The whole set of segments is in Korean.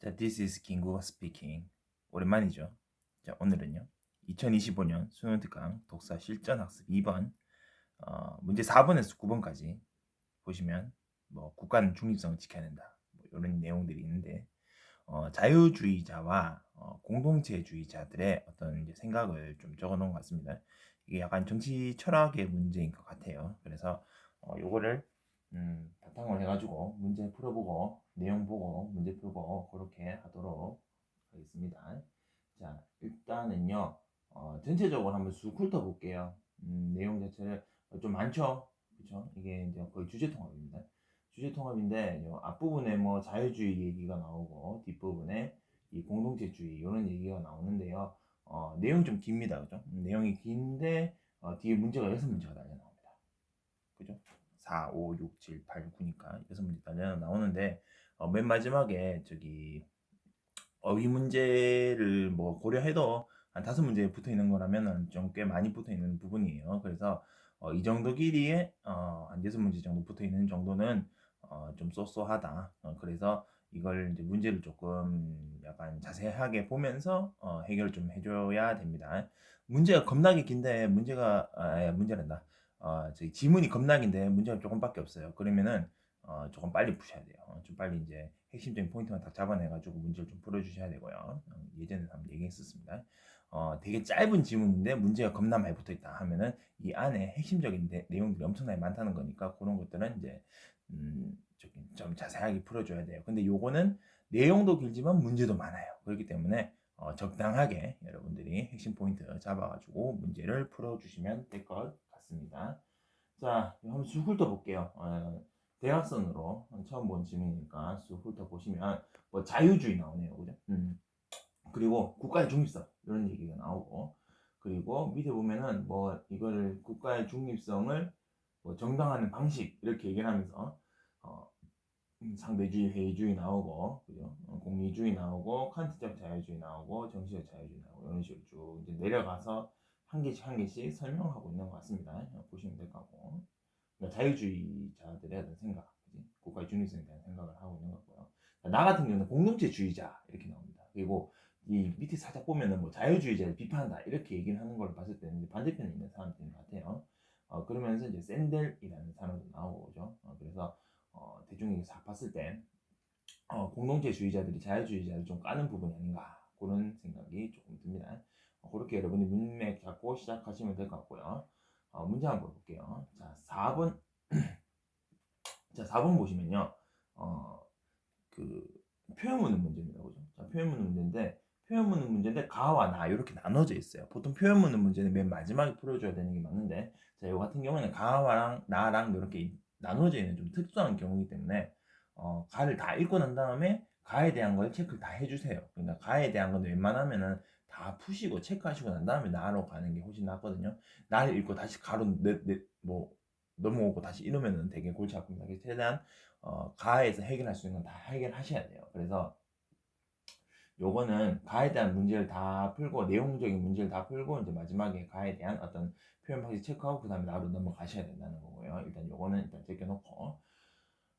자, This is 김국어 speaking. 오랜만이죠. 자, 오늘은요. 2025년 수능 특강 독서 실전 학습 2번 문제 4번에서 9번까지 보시면 뭐 국가는 중립성을 지켜야 된다. 뭐 이런 내용들이 있는데 자유주의자와 공동체주의자들의 어떤 이제 생각을 좀 적어 놓은 것 같습니다. 이게 약간 정치 철학의 문제인 것 같아요. 그래서 요거를 바탕을 해가지고 문제 풀어보고 내용 보고 문제 풀고 그렇게 하도록 하겠습니다. 자, 일단은요 전체적으로 한번 쑥 훑어볼게요. 내용 자체를 좀 많죠, 그렇죠? 이게 이제 거의 주제 통합입니다. 주제 통합인데 앞부분에 뭐 자유주의 얘기가 나오고 뒷부분에 이 공동체주의 이런 얘기가 나오는데요. 내용 좀 깁니다, 그죠? 내용이 긴데 뒤에 문제가 6문제가 달려 나옵니다, 그죠? 4, 5, 6, 7, 8, 9니까 6문제 달려 나오는데 맨 마지막에 저기 어휘 문제를 뭐 고려해도 한 5문제 붙어 있는 거라면은 좀 꽤 많이 붙어 있는 부분이에요. 그래서 이 정도 길이에 한 6문제 정도 붙어 있는 정도는 좀 쏘쏘하다. 그래서 이걸 이제 문제를 조금 약간 자세하게 보면서 해결을 좀 해줘야 됩니다. 문제가 겁나게 긴데 문제란다. 저기 지문이 겁나 긴데 문제가 조금밖에 없어요. 그러면은 조금 빨리 푸셔야 돼요. 좀 빨리 이제 핵심적인 포인트만 딱 잡아내가지고 문제를 좀 풀어주셔야 되고요. 예전에 한번 얘기했었습니다. 되게 짧은 지문인데 문제가 겁나 많이 붙어있다 하면은 이 안에 핵심적인 내용들이 엄청나게 많다는 거니까 그런 것들은 이제 좀 자세하게 풀어줘야 돼요. 근데 요거는 내용도 길지만 문제도 많아요. 그렇기 때문에 적당하게 여러분들이 핵심 포인트 잡아가지고 문제를 풀어주시면 될 것 같습니다. 자, 한번 쭉 훑어볼게요. 대각선으로 처음 본 질문이니까 쭉 훑어보시면 뭐 자유주의 나오네요, 그죠? 그리고 국가의 중립성 이런 얘기가 나오고, 그리고 밑에 보면은 뭐 이거를 국가의 중립성을 뭐 정당화하는 방식 이렇게 얘기를 하면서 어, 상대주의, 회의주의 나오고, 그죠? 공리주의 나오고, 칸트적 자유주의 나오고, 정치적 자유주의 나오고 이런 식으로 쭉 이제 내려가서 한 개씩 한 개씩 설명하고 있는 것 같습니다. 보시면 될 것 같고. 그러니까 자유주의자들에 대한 생각, 그치? 국가의 중립성에 대한 생각을 하고 있는 거고요. 나 같은 경우는 공동체주의자 이렇게 나옵니다. 그리고 이 밑에 살짝 보면은 뭐 자유주의자를 비판한다 이렇게 얘기를 하는 걸 봤을 때는 이제 반대편에 있는 사람들인 것 같아요. 그러면서 이제 샌델이라는 사람도 나오고 그죠. 그래서 대중에게 싹 봤을 때 공동체주의자들이 자유주의자를 좀 까는 부분이 아닌가 그런 생각이 조금 듭니다. 그렇게 여러분이 문맥 잡고 시작하시면 될 것 같고요. 문제 한번 볼게요. 자, 4번. 자, 4번 보시면요. 그 표현문은 문제입니다. 그죠? 자, 표현문은 문제인데 표현문은 문제인데 가와 나 이렇게 나눠져 있어요. 보통 표현문은 문제는 맨 마지막에 풀어줘야 되는 게 맞는데 자, 이 같은 경우는 가와랑 나랑 이렇게 나눠져 있는 좀 특수한 경우이기 때문에 가를 다 읽고 난 다음에 가에 대한 걸 체크를 다 해주세요. 그러니까 가에 대한 건 웬만하면은 다 푸시고 체크하시고 난 다음에 나로 가는 게 훨씬 낫거든요. 나를 읽고 다시 가로 뭐 넘어오고 다시 이러면은 되게 골치 아픕니다. 그래서 최대한 가에서 해결할 수 있는 건 다 해결하셔야 돼요. 그래서 요거는 가에 대한 문제를 다 풀고 내용적인 문제를 다 풀고 이제 마지막에 가에 대한 어떤 표현 방식 체크하고 그 다음에 나로 넘어가셔야 된다는 거고요. 일단 요거는 일단 제껴놓고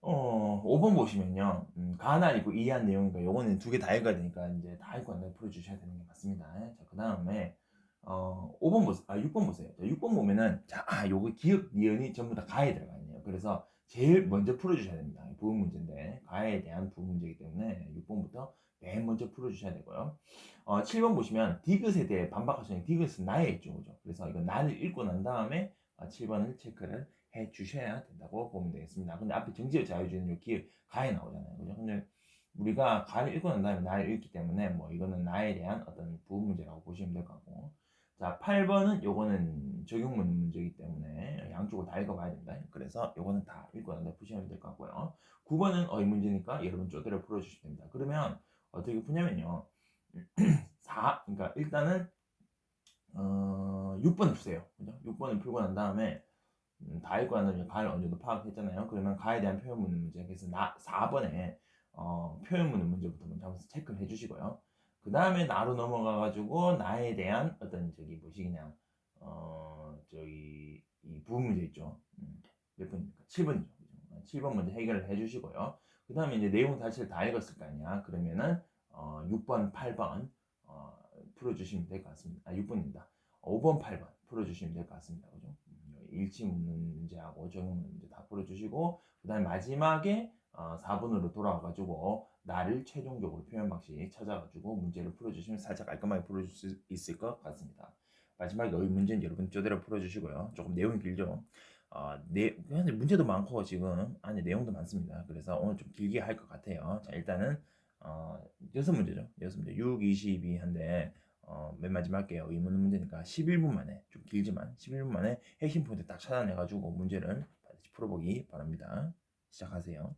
5번 보시면요. 가나 읽고 이해한 내용이니까 요거는 두 개 다 읽어야 되니까 이제 다 읽고 난 풀어주셔야 되는 게 맞습니다. 자, 그 다음에 5번 보세요. 6번 보세요. 자, 6번 보면은 자, 요거 기억, 니은이 전부 다 가에 들어가 있네요. 그래서 제일 먼저 풀어주셔야 됩니다. 부분 문제인데 가에 대한 부분 문제이기 때문에 6번부터 맨 먼저 풀어주셔야 되고요. 7번 보시면 디귿에 대해 반박하시는 디귿은 나에 있죠, 그죠? 그래서 이거 나를 읽고 난 다음에 7번을 체크를 해 주셔야 된다고 보면 되겠습니다. 근데 앞에 정지의 자유주의는 여기 가에 나오잖아요, 그죠? 근데 우리가 가를 읽고 난 다음에 나를 읽기 때문에 뭐 이거는 나에 대한 어떤 부분 문제라고 보시면 될 것 같고, 자, 8번은 요거는 적용문 문제이기 때문에 양쪽을 다 읽어봐야 됩니다. 그래서 요거는 다 읽고 난 다음에 푸시면 될 것 같고요. 9번은 어휘 문제니까 여러분 쪼대로 풀어주시면 됩니다. 그러면 어떻게 푸냐면요. 그러니까 일단은 6번을 푸세요. 그죠? 6번을 풀고 난 다음에 다 읽고 난 다음에 가를 어느 정도 파악했잖아요. 그러면 가에 대한 표현문 문제. 그래서 4번에 표현문 문제부터 먼저 한번 체크를 해주시고요. 그 다음에 나로 넘어가가지고 나에 대한 어떤 저기 뭐시 그냥 저기 이 부분 문제 있죠. 몇 번입니까? 7번이죠. 7번 먼저 해결을 해주시고요. 그 다음에 이제 내용 자체를 다 읽었을 거 아니야. 그러면은 6번, 8번 풀어주시면 될 것 같습니다. 6번입니다. 5번, 8번 풀어주시면 될 것 같습니다. 그죠? 일치 문제하고 적용 문제 다 풀어주시고 그 다음에 마지막에 4번으로 돌아와가지고 나를 최종적으로 표현 방식 찾아가지고 문제를 풀어주시면 살짝 깔끔하게 풀어줄 수 있을 것 같습니다. 마지막에 여기 문제는 여러분 쪼대로 풀어주시고요. 조금 내용이 길죠. 문제도 많고 지금 안에 내용도 많습니다. 그래서 오늘 좀 길게 할 것 같아요. 자, 일단은 6문제죠. 6문제 6, 22 한데 맨 마지막에 의문 문제니까 11분 만에 좀 길지만 11분 만에 핵심 포인트 딱 찾아내가지고 문제를 반드시 풀어보기 바랍니다. 시작하세요.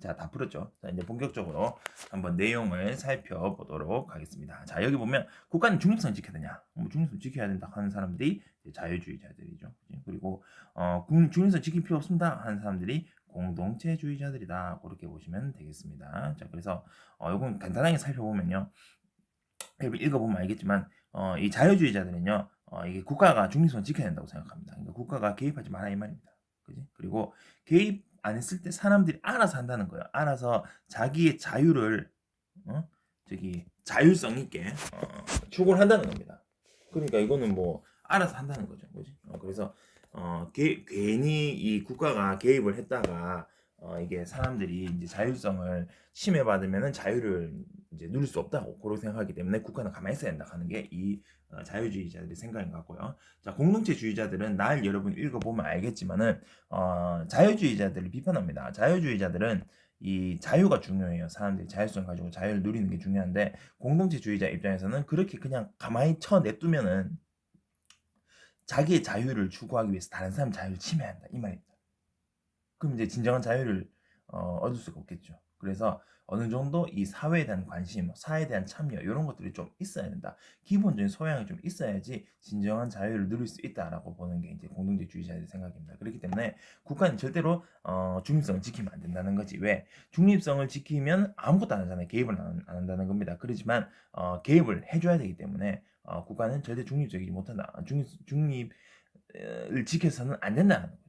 자, 다 풀었죠. 자, 이제 본격적으로 한번 내용을 살펴보도록 하겠습니다. 자, 여기 보면 국가는 중립성 지켜야 되냐? 중립성 지켜야 된다 하는 사람들이 자유주의자들이죠. 그리고 중립성 지킬 필요 없습니다 하는 사람들이 공동체주의자들이다. 그렇게 보시면 되겠습니다. 자, 그래서 이건 간단하게 살펴보면요. 읽어보면 알겠지만 이 자유주의자들은요. 이게 국가가 중립성을 지켜야 된다고 생각합니다. 그러니까 국가가 개입하지 마라 이 말입니다. 그지? 그리고 개입 안 했을 때 사람들이 알아서 한다는 거예요. 알아서 자기의 자유를 자율성 있게 추구를 한다는 겁니다. 그러니까 이거는 뭐 알아서 한다는 거죠. 그지? 그래서 괜히 이 국가가 개입을 했다가 이게 사람들이 이제 자율성을 침해받으면은 자유를 이제 누릴 수 없다고 그렇게 생각하기 때문에 국가는 가만히 있어야 된다 하는 게 이 자유주의자들의 생각인 것 같고요. 자, 공동체주의자들은 날 여러분 읽어보면 알겠지만은 자유주의자들을 비판합니다. 자유주의자들은 이 자유가 중요해요. 사람들이 자율성 가지고 자유를 누리는 게 중요한데 공동체주의자 입장에서는 그렇게 그냥 가만히 쳐 냅두면은 자기의 자유를 추구하기 위해서 다른 사람 자유를 침해한다 이 말입니다. 그럼 이제 진정한 자유를 얻을 수가 없겠죠. 그래서 어느 정도 이 사회에 대한 관심, 사회에 대한 참여 이런 것들이 좀 있어야 된다. 기본적인 소양이 좀 있어야지 진정한 자유를 누릴 수 있다라고 보는 게 이제 공동체주의자의 생각입니다. 그렇기 때문에 국가는 절대로 중립성을 지키면 안 된다는 거지. 왜? 중립성을 지키면 아무것도 안 하잖아요. 개입을 안 한다는 겁니다. 그렇지만 개입을 해줘야 되기 때문에 국가는 절대 중립적이지 못한다. 중립을 지켜서는 안 된다는 거죠.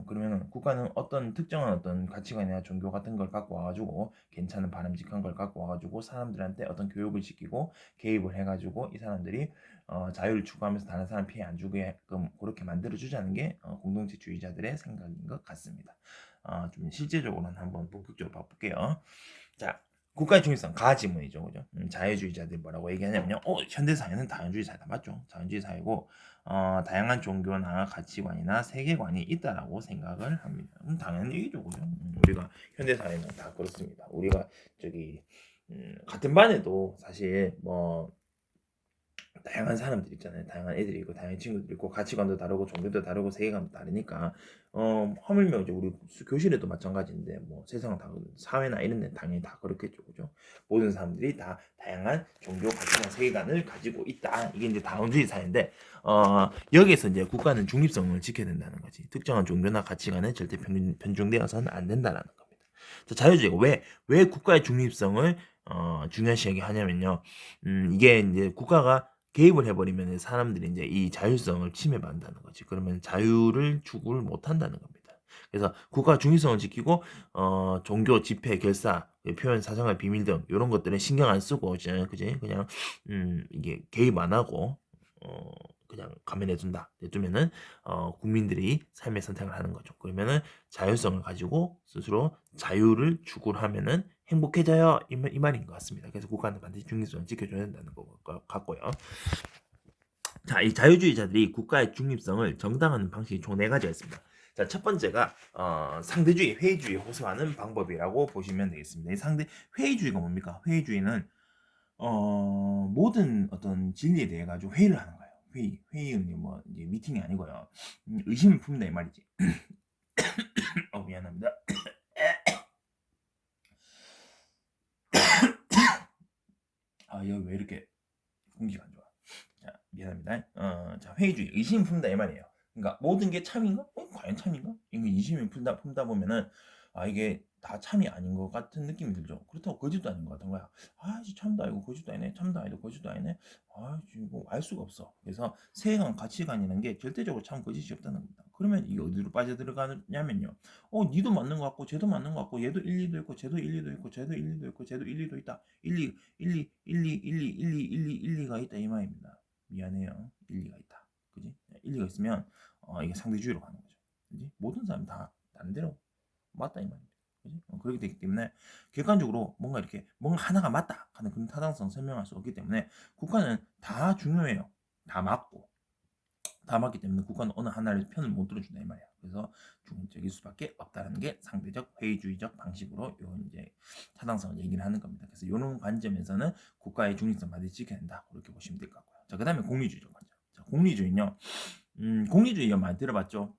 그러면 국가는 어떤 특정한 어떤 가치관이나 종교 같은 걸 갖고 와가지고 괜찮은 바람직한 걸 갖고 와가지고 사람들한테 어떤 교육을 시키고 개입을 해가지고 이 사람들이 자유를 추구하면서 다른 사람 피해 안 주게끔 그렇게 만들어주자는 게 공동체주의자들의 생각인 것 같습니다. 좀 실제적으로는 한번 본격적으로 봐볼게요. 자, 국가의 중립성 가지문이죠, 그죠? 자유주의자들이 뭐라고 얘기하냐면요. 현대 사회는 다양주의 사회다, 맞죠? 자유주의 사회고 다양한 종교나 가치관이나 세계관이 있다라고 생각을 합니다. 당연한 얘기죠, 그죠? 우리가 현대 사회는 다 그렇습니다. 우리가 같은 반에도 사실 뭐 다양한 사람들 있잖아요. 다양한 애들이 있고 다양한 친구들이 있고 가치관도 다르고 종교도 다르고 세계관도 다르니까 하물며 이제 우리 교실에도 마찬가지인데 뭐 세상은 다 사회나 이런 데 당연히 다 그렇겠죠, 그죠? 모든 사람들이 다 다양한 종교 가치관 세계관을 가지고 있다. 이게 이제 다원주의 사회인데 여기에서 이제 국가는 중립성을 지켜야 된다는 거지. 특정한 종교나 가치관에 절대 편중되어서는 안 된다라는 겁니다. 자, 자유주의가 왜 국가의 중립성을 중요시 하냐면요. 이게 이제 국가가 개입을 해버리면 사람들이 이제 이 자율성을 침해받는다는 거지. 그러면 자유를 추구를 못한다는 겁니다. 그래서 국가 중립성을 지키고 종교 집회 결사 표현 사생활 비밀 등 이런 것들은 신경 안 쓰고 그지 그냥 이게 개입 안 하고 그냥 가만히 내두면은 국민들이 삶의 선택을 하는 거죠. 그러면은 자율성을 가지고 스스로 자유를 추구를 하면은 행복해져요 이 말인 것 같습니다. 그래서 국가는 반드시 중립성을 지켜줘야 된다는 것 같고요. 자, 이 자유주의자들이 국가의 중립성을 정당화하는 방식이 총 4가지가 있습니다. 자, 첫 번째가 상대주의, 회의주의 호소하는 방법이라고 보시면 되겠습니다. 이 회의주의가 뭡니까? 회의주의는 모든 어떤 진리에 대해 가지고 회의를 하는 거예요. 회의는 뭐 이제 미팅이 아니고요. 의심을 품는다 이 말이지. 미안합니다. 여기 왜 이렇게 공기가 안 좋아? 자, 미안합니다. 자, 회의주의, 의심 품다 이 말이에요. 그러니까 모든 게 참인가? 과연 참인가? 이거 의심을 품다 보면은 이게 다 참이 아닌 것 같은 느낌이 들죠. 그렇다고 거짓도 아닌 것 같은 거야. 참도 아니고 거짓도 아니네. 참도 아니고 거짓도 아니네. 지금 뭐알 수가 없어. 그래서 세계관, 가치관이라는 게 절대적으로 참 거짓이 없다는 겁니다. 그러면 이게 어디로 빠져들어가냐면요. 니도 맞는 것 같고, 쟤도 맞는 것 같고, 얘도 일리도 있고, 쟤도 일리도 있고, 쟤도 일리도 있고, 쟤도 일리도 있다. 일리가 있다 이 말입니다. 미안해요. 일리가 있다. 그지? 일리가 있으면 이게 상대주의로 가는 거죠. 그지? 모든 사람 다 다른 대로 맞다 이 말입니다. 그지? 그렇게 되기 때문에 객관적으로 뭔가 이렇게 뭔가 하나가 맞다 하는 그런 타당성 설명할 수 없기 때문에 국가는 다 중요해요. 다 맞고 다 맞기 때문에 국가는 어느 하나를 편을 못 들어준다 이 말이야. 그래서 중립적일 수밖에 없다는 게 상대적 회의주의적 방식으로 요 이제 타당성을 얘기를 하는 겁니다. 그래서 이런 관점에서는 국가의 중립성 반드시 지켜야 된다. 그렇게 보시면 될 것 같고요. 자, 그다음에 공리주의적 관점. 자, 공리주의는요. 공리주의 많이 들어봤죠.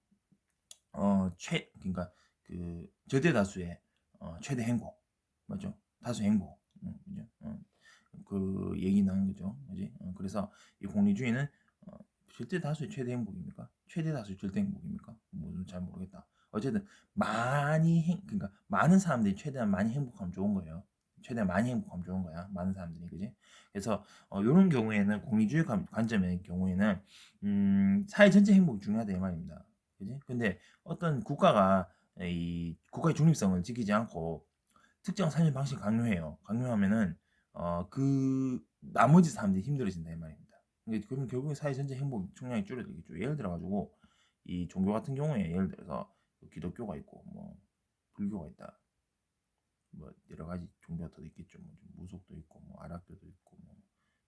그러니까 그 절대 다수의 최대 행복, 맞죠? 다수 행복, 그죠? 그 얘기 나온 거죠, 그지? 그래서 이 공리주의는 절대 다수의 최대 행복입니까? 최대 다수의 절대 행복입니까? 잘 모르겠다. 어쨌든 그러니까 많은 사람들이 최대한 많이 행복하면 좋은 거예요. 최대한 많이 행복하면 좋은 거야. 많은 사람들이, 그지? 그래서 이런 경우에는 공리주의 관점의 경우에는 사회 전체 행복이 중요하다 이 말입니다. 그지? 근데 어떤 국가가 이 국가의 중립성을 지키지 않고 특정 삶의 방식을 강요하면은 그 나머지 사람들이 힘들어진다 이 말입니다. 그럼 결국에 사회 전체 행복 총량이 줄어들겠죠. 예를 들어 가지고 이 종교 같은 경우에 예를 들어서 기독교가 있고 뭐 불교가 있다. 뭐 여러 가지 종교가 더 있겠죠. 뭐 무속도 있고 뭐 아랍교도 있고 뭐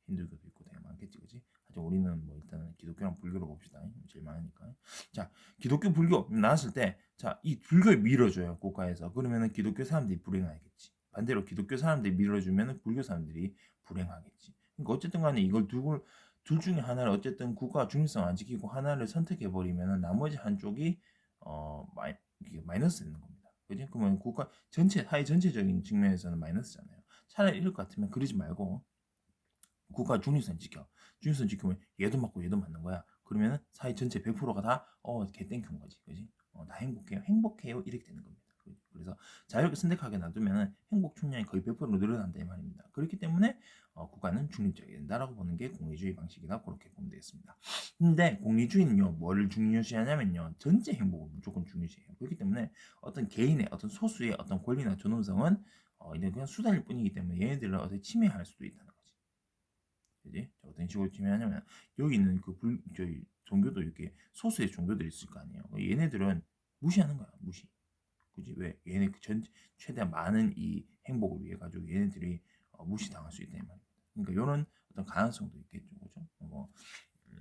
힌두교도 있고 되게 많겠지, 그지? 하여튼 우리는 뭐 일단은 기독교랑 불교로 봅시다. 제일 많으니까. 자, 기독교, 불교 나왔을 때, 자, 이 불교를 밀어줘요 국가에서. 그러면은 기독교 사람들이 불행하겠지. 반대로 기독교 사람들이 밀어주면은 불교 사람들이 불행하겠지. 그러니까 어쨌든간에 이걸 둘 중에 하나를 어쨌든 국가 중립성 안 지키고 하나를 선택해 버리면은 나머지 한쪽이 마이너스 되는 겁니다. 그지? 그러면 국가 전체 사회 전체적인 측면에서는 마이너스잖아요. 차라리 이럴 것 같으면 그러지 말고 국가 중립성 지켜. 중립성 지키면 얘도 맞고 얘도 맞는 거야. 그러면은 사회 전체 100%가 다 개땡큐인 거지. 그지? 다 행복해요. 행복해요. 이렇게 되는 겁니다. 그래서 자유롭게 선택하게 놔두면은 행복 총량이 거의 100%로 늘어난다 이 말입니다. 그렇기 때문에 국가는 중립적이어야 된다라고 보는 게 공리주의 방식이다. 그렇게 보면 되겠습니다. 근데 공리주의는요, 뭐를 중요시하냐면요, 전체 행복을 무조건 중요시해요. 그렇기 때문에 어떤 개인의 어떤 소수의 어떤 권리나 존엄성은 이제 그냥 수단일 뿐이기 때문에 얘네들을 어떻게 침해할 수도 있다는 거지. 그지? 어떤 식으로 침해하냐면 여기 있는 저희 종교도 이렇게 소수의 종교들이 있을 거 아니에요. 얘네들은 무시하는 거야, 무시. 그지? 왜? 얘네 최대한 많은 이 행복을 위해 가지고 얘네들이 무시당할 수 있다 이 말입니다. 그러니까 이런 어떤 가능성도 있겠죠, 그죠? 뭐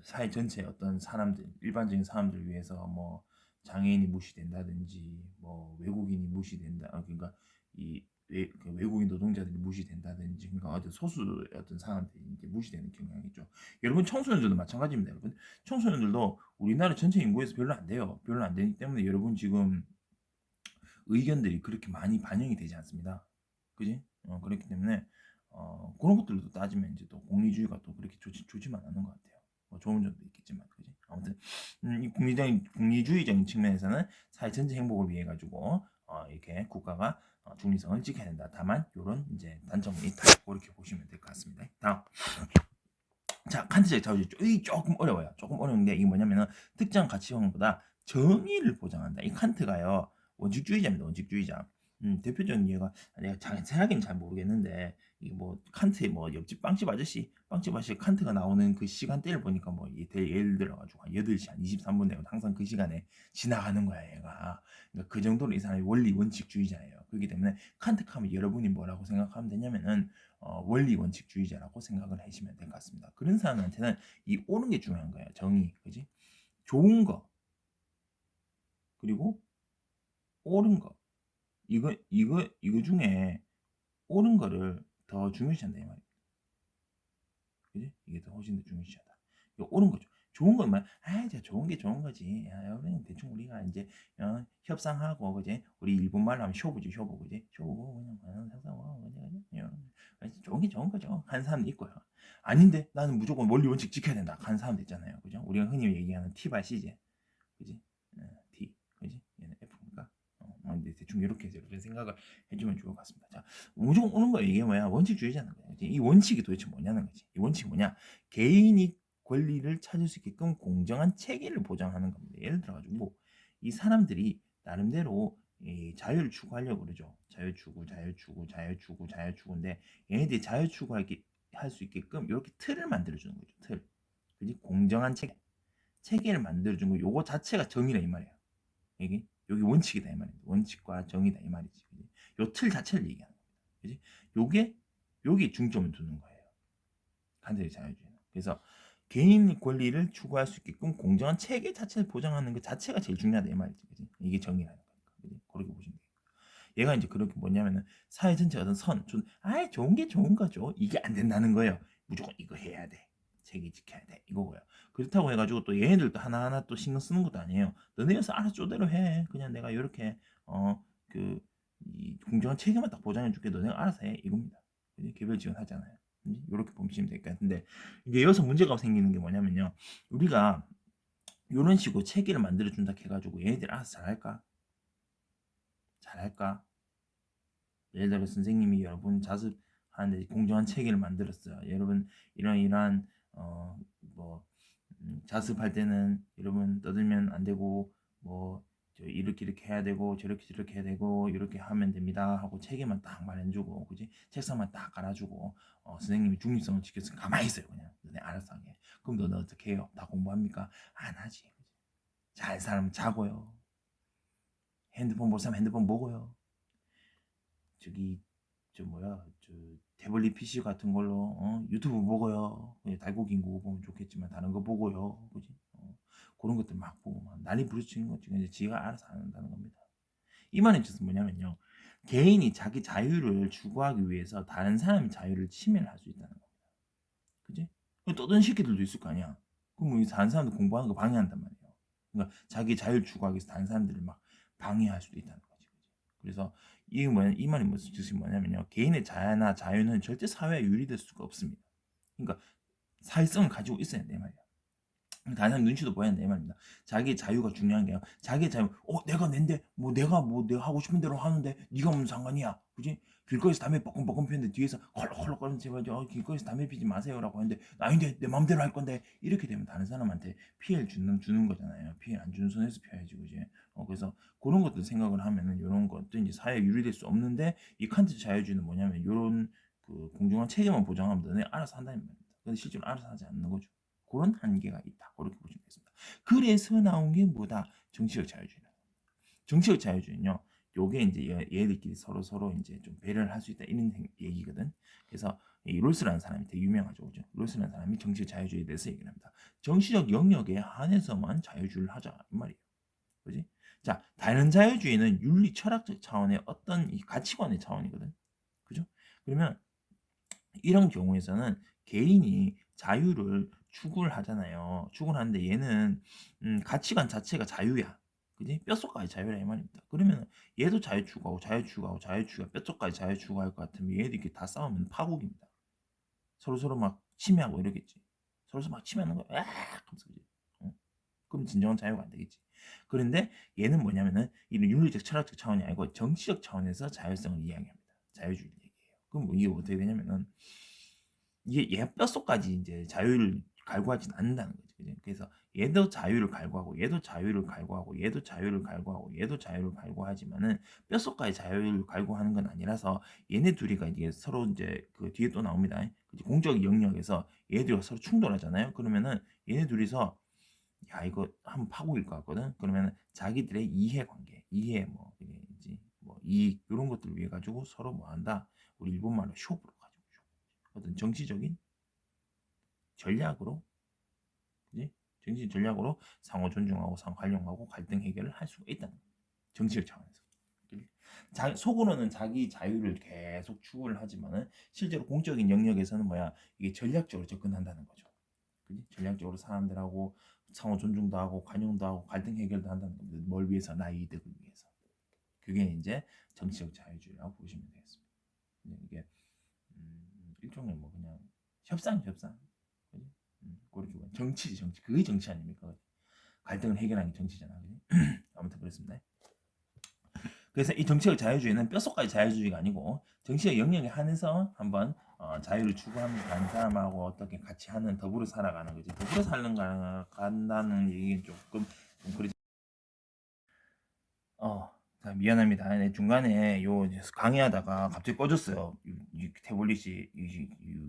사회 전체 어떤 사람들, 일반적인 사람들 위해서 뭐 장애인이 무시된다든지, 뭐 외국인이 무시된다, 그러니까 그 외국인 노동자들이 무시된다든지, 그러니까 어떤 소수의 어떤 사람들이 이제 무시되는 경향이 있죠. 여러분 청소년들도 마찬가지입니다. 여러분 청소년들도 우리나라 전체 인구에서 별로 안 돼요. 별로 안 되기 때문에 여러분 지금 의견들이 그렇게 많이 반영이 되지 않습니다. 그지? 그렇기 때문에 그런 것들도 따지면 이제 또 공리주의가 또 그렇게 좋지만 않은 것 같아요. 뭐 좋은 점도 있겠지만, 그지? 아무튼 이 공리주의적인 측면에서는 사회 전체 행복을 위해 가지고 이렇게 국가가 중립성을 지켜야 된다. 다만 이런 이제 단점이 있다. 그렇게 보시면 될 것 같습니다. 다음. 자, 칸트적 자유주의 조금 어려워요. 조금 어려운 게 이게 뭐냐면은 특정 가치관보다 정의를 보장한다. 이 칸트가요 원칙주의자입니다. 원칙주의자. 대표적인 예가 내가 정확히는 잘 모르겠는데 이게 뭐 칸트의 뭐 옆집 빵집 아저씨 칸트가 나오는 그 시간대를 보니까 뭐 예를 들어 가지고 한 8시 한 23분 되고 항상 그 시간에 지나가는 거야 얘가. 그러니까 그 정도로 이 사람이 원리 원칙주의자예요. 그렇기 때문에 칸트 하면 여러분이 뭐라고 생각하면 되냐면은 원리 원칙주의자라고 생각을 하시면 될 것 같습니다. 그런 사람한테는 이 옳은 게 중요한 거예요. 정의, 그지? 좋은 거 그리고 옳은 거 이거 중에 옳은 거를 더 중요시한다 이 말이에요. 그지? 이게 더 훨씬 더 중요시하다. 이거 옳은 거죠. 좋은 건 저 좋은 게 좋은 거지. 여러분 대충 우리가 이제 협상하고, 그지? 우리 일본 말로 하면 쇼부지, 쇼부, 그지? 쇼부 그냥 협상하고, 그지? 좋은 게 좋은 거죠. 하는 사람도 있고요. 아닌데 나는 무조건 원리 원칙 지켜야 된다. 하는 사람도 있잖아요, 그죠? 우리가 흔히 얘기하는 T/C제, 그지? T, 그지? 얘는 F니까. 대충 대충 이렇게 생각을 해주면 좋을 것 같습니다. 자, 무조건 오는 거예요. 이게 뭐야? 원칙주의자는 거예요. 이 원칙이 도대체 뭐냐는 거지. 이 원칙이 뭐냐? 개인이 권리를 찾을 수 있게끔 공정한 체계를 보장하는 겁니다. 예를 들어가지고 이 사람들이 나름대로 이 자유를 추구하려고 그러죠. 자유 추구인데 얘네들이 자유 추구할 수 있게끔 이렇게 틀을 만들어주는 거죠. 틀. 그지? 공정한 체계를 만들어준 거 요거 자체가 정의다 이 말이야. 이게 여기 원칙이다 이 말이야. 원칙과 정의다 이 말이지. 요 틀 자체를 얘기하는 겁니다. 그지? 요게 여기 중점을 두는 거예요. 간접의 자유주의는. 그래서 개인 권리를 추구할 수 있게끔 공정한 체계 자체를 보장하는 것 자체가 제일 중요하다 이 말이지. 그지? 이게 정의라는 거니까. 그지? 그렇게 보시면 돼요. 얘가 이제 그렇게 뭐냐면은 사회 전체 어떤 좋은 게 좋은 거죠. 이게 안 된다는 거예요. 무조건 이거 해야 돼. 체계 지켜야 돼. 이거고요. 그렇다고 해가지고 또 얘네들도 하나하나 또 신경 쓰는 것도 아니에요. 너네여서 알아서 쪼대로 해. 그냥 내가 이렇게 이 공정한 체계만 딱 보장해줄게. 너네가 알아서 해. 이겁니다. 개별 지원하잖아요. 이렇게 보시면 될 것 같은데 이제 여기서 문제가 생기는 게 뭐냐면요. 우리가 이런 식으로 체계를 만들어준다 해가지고 얘네들 알아서 잘할까? 잘할까? 예를 들어 선생님이 여러분 자습하는데 공정한 체계를 만들었어요. 여러분 이러한 자습할 때는 여러분 떠들면 안 되고 이렇게 해야 되고 저렇게 해야 되고 이렇게 하면 됩니다 하고 체계만 딱 말해주고 그지 책상만 딱 깔아주고 선생님이 중립성을 지켜서 가만히 있어요. 그냥 너네 알아서 하게. 그럼 너는 어떻게 해요? 다 공부합니까? 안 하지. 잘 사람 자고요. 핸드폰 볼 사람 핸드폰 보고요. 태블릿 PC 같은 걸로 유튜브 보고요. 그냥 달고기 거 보면 좋겠지만 다른 거 보고요. 그지? 그런 것들 막 보고 막 난리 부르치는 거지. 이제 지가 알아서 안 한다는 겁니다. 이 말의 뜻은 뭐냐면요. 개인이 자기 자유를 추구하기 위해서 다른 사람의 자유를 침해를 할 수 있다는 겁니다. 그지? 떠든 새끼들도 있을 거 아니야. 그럼 뭐 다른 사람들 공부하는 거 방해한단 말이에요. 그러니까 자기 자유를 추구하기 위해서 다른 사람들을 막 방해할 수도 있다는 거지. 그래서 이 말이 무슨 뜻이 뭐냐면요. 개인의 자유나 자유는 절대 사회에 유리될 수가 없습니다. 그러니까 사회성을 가지고 있어야 된다 이 말이야. 다른 사람 눈치도 보여야 된다 이 말입니다. 자기의 자유가 중요한 게요. 자기의 자유, 내가 낸데 내가 하고 싶은 대로 하는데 네가 무슨 상관이야, 그지? 길거리에서 담배 뻐끔뻐끔 피는데 뒤에서 헐렁헐렁거리는 제발 길거리에서 담배 피지 마세요라고 하는데 아닌데 내 마음대로 할 건데 이렇게 되면 다른 사람한테 피해를 주는 거잖아요. 피해 안 주는 선에서 피해야지, 그지? 그래서 그런 것들 생각을 하면은 이런 것도 이제 사회에 유리될 수 없는데 이 칸트 자유주의는 뭐냐면 이런 그 공정한 체계만 보장하면 너네 알아서 한다는 말입니다. 근데 실제로 알아서 하지 않는 거죠. 그런 한계가 있다. 그렇게 보시면 되겠습니다. 그래서 나온 게 뭐다? 정치적 자유주의다. 정치적 자유주의는요. 요게 이제 얘들끼리 서로 이제 좀 배려를 할 수 있다 이런 얘기거든. 그래서 이 롤스라는 사람이 되게 유명하죠, 그죠? 롤스라는 사람이 정치적 자유주의에 대해서 얘기를 합니다. 정치적 영역에 한해서만 자유주의를 하자 이 말이에요, 그지? 자, 다른 자유주의는 윤리 철학적 차원의 어떤 이 가치관의 차원이거든, 그죠? 그러면 이런 경우에서는 개인이 자유를 추구를 하잖아요. 추구를 하는데 얘는 가치관 자체가 자유야. 그지? 뼛속까지 자유라 이 말입니다. 그러면 얘도 자유 추구하고 뼛속까지 자유 추구할 것 같으면 얘들이 이렇게 다 싸우면 파국입니다. 서로 막 침해하고 이러겠지. 서로 막 침해하는 거야. 하면서 그지? 그럼 진정한 자유가 안 되겠지. 그런데 얘는 뭐냐면은 이런 윤리적 철학적 차원이 아니고 정치적 차원에서 자율성을 이야기합니다. 자유주의를 얘기해요. 그럼 뭐 이게 어떻게 되냐면은 이게 얘 뼛속까지 이제 자유를 갈구하진 않는다는 거죠. 그죠? 그래서 얘도 자유를 갈구하고 얘도 자유를 갈구하고 얘도 자유를 갈구하고 얘도 자유를 갈구하지만은 뼛속까지 자유를 갈구하는 건 아니라서 얘네 둘이가 이게 서로 이제 그 뒤에 또 나옵니다. 공적 영역에서 얘들이 서로 충돌하잖아요. 그러면은 얘네 둘이서 야 이거 한번 파고일 것 같거든. 그러면은 자기들의 이해 뭐 이익 이런 것들을 위해 가지고 서로 뭐 한다. 우리 일본말로 쇼부로 가지고 어떤 정치적인 전략으로, 그지? 정치적 전략으로 상호 존중하고 상호 활용하고 갈등 해결을 할 수가 있다는 거예요. 정치적 차원에서. 속으로는 자기 자유를 계속 추구를 하지만은 실제로 공적인 영역에서는 이게 전략적으로 접근한다는 거죠. 그지? 전략적으로 사람들하고 상호 존중도 하고 관용도 하고 갈등 해결도 한다는 겁니다. 뭘 위해서? 나의 이득을 위해서. 그게 이제 정치적 자유주의라고 보시면 되겠습니다. 이게 일종의 그냥 협상. 그지? 그렇게 정치 그게 정치 아닙니까? 갈등을 해결하는 게 정치잖아. 그지? 아무튼 그렇습니다. 그래서 이 정치적 자유주의는 뼛속까지 자유주의가 아니고 정치적 영역에 한해서 한번 자유를 추구하면서 다른 사람하고 어떻게 같이 하는 더불어 살아가는 거지. 더불어 간다는 얘기는 조금 좀 그러지. 자, 미안합니다. 네, 중간에 요 강의하다가 갑자기 꺼졌어요. 이 태블릿이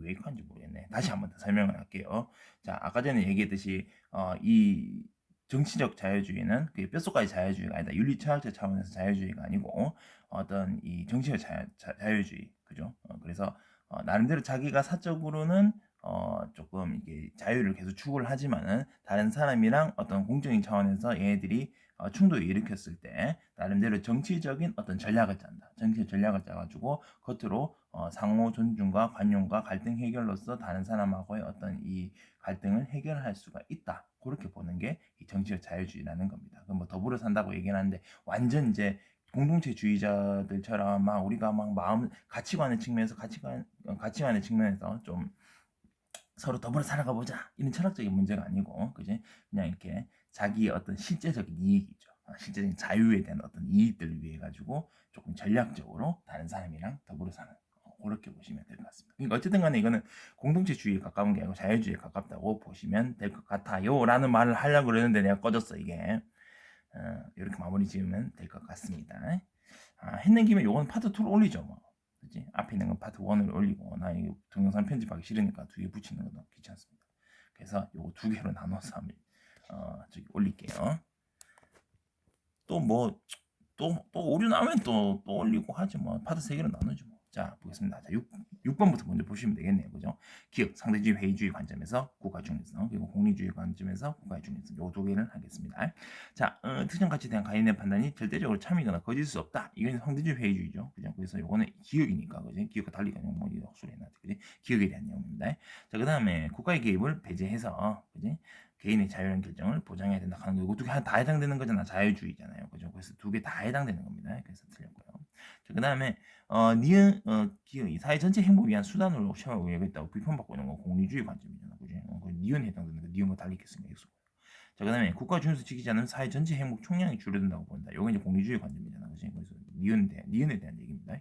왜 이렇게 모르겠네. 다시 한번 더 설명을 할게요. 자, 아까 전에 얘기했듯이 이 정치적 자유주의는 그 뼛속까지 자유주의가 아니다. 윤리철학적 차원에서 자유주의가 아니고 어떤 이 정치적 자유주의, 그죠? 그래서 나름대로 자기가 사적으로는 조금 이게 자유를 계속 추구를 하지만은 다른 사람이랑 어떤 공적인 차원에서 얘네들이 충돌을 일으켰을 때 나름대로 정치적인 어떤 전략을 짠다. 정치적 전략을 짜가지고 겉으로 상호 존중과 관용과 갈등 해결로서 다른 사람하고의 어떤 이 갈등을 해결할 수가 있다. 그렇게 보는 게 이 정치적 자유주의라는 겁니다. 그럼 뭐 더불어 산다고 얘기는 하는데 완전 이제 공동체주의자들처럼 막 우리가 막 마음 가치관의 측면에서 좀 서로 더불어 살아가 보자 이런 철학적인 문제가 아니고 그지 그냥 이렇게 자기의 어떤 실제적인 이익이죠. 실제적인 자유에 대한 어떤 이익들을 위해 가지고 조금 전략적으로 다른 사람이랑 더불어 사는 그렇게 보시면 될 것 같습니다. 그러니까 어쨌든 간에 이거는 공동체주의에 가까운 게 아니고 자유주의에 가깝다고 보시면 될 것 같아요 라는 말을 하려고 그러는데 내가 꺼졌어 이게. 이렇게 마무리 지으면 될 것 같습니다. 했는 김에 요건 파트 2로 올리죠 뭐. 그치? 앞에 있는 건 파트 1을 올리고 나 이거 동영상 편집하기 싫으니까 두 개 붙이는 것도 귀찮습니다. 그래서 요거 두 개로 나눠서 한번 저기 올릴게요. 또 뭐 또 오류 나면 또 올리고 하지 뭐. 파트 3개로 나누죠 뭐. 자, 보겠습니다. 자, 6번부터 먼저 보시면 되겠네요. 그죠? 기업, 상대주의, 회의주의 관점에서 국가 중립성, 그리고 공리주의 관점에서 국가의 중립성. 요 두 개를 하겠습니다. 자, 특정 가치에 대한 가인의 판단이 절대적으로 참이거나 거짓일 수 없다. 이건 상대주의, 회의주의죠. 그죠? 그래서 요거는 기업이니까, 그죠? 기업과 달리 그냥 뭐 헛소리 해놨지. 그지? 기업에 대한 내용입니다. 자, 그 다음에 국가의 개입을 배제해서, 그지? 개인의 자유로운 결정을 보장해야 된다 하는 거. 이거 두 개 다 해당되는 거잖아. 자유주의잖아요. 그죠? 그래서 두 개 다 해당되는 겁니다. 그래서 틀렸고요. 자, 그다음에 니은 기의 사회 전체 행복을 위한 수단으로 시험을 의뢰했다고 비판받고 있는 건 공리주의 관점이잖아. 그지? 그 니은 해당되는 거. 니은과 달리 있겠습니까? 자, 그다음에 국가 준수 지키지 않으면 사회 전체 행복 총량이 줄어든다고 본다. 이건 이제 공리주의 관점이잖아. 그지? 그래서 니은에 대한 얘기입니다.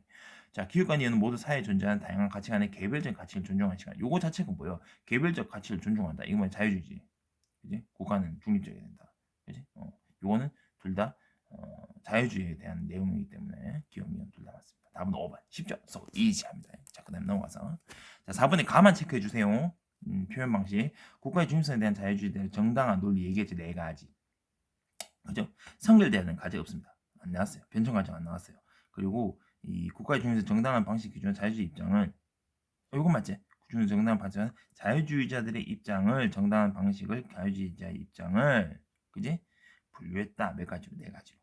자, 기업과 니은은 모두 사회에 존재하는 다양한 가치관의 개별적 가치를 존중하는 시간. 요거 자체가 뭐예요? 개별적 가치를 존중한다. 이거 뭐 자유주의지. 그지? 국가는 중립적이어야 된다. 그지? 요거는 둘 다 자유주의에 대한 내용이기 때문에 기억, 미연 둘 다 맞습니다. 답은 5번. 쉽죠? so easy합니다. 자, 그 다음 넘어가서 자, 4번에 가만 체크해 주세요. 표현 방식. 국가의 중립성에 대한 자유주의에 대한 정당한 논리 얘기했지 네 가지. 그죠? 선결되는 가지 없습니다. 안 나왔어요. 변천 과정 안 나왔어요. 그리고 이 국가의 중립성 정당한 방식 기준 자유주의 입장은 이건 맞지? 기준 정당한 방식은 자유주의자들의 입장을 정당한 방식을 자유주의자의 입장을 그지? 분류했다. 몇 가지로? 네 가지로.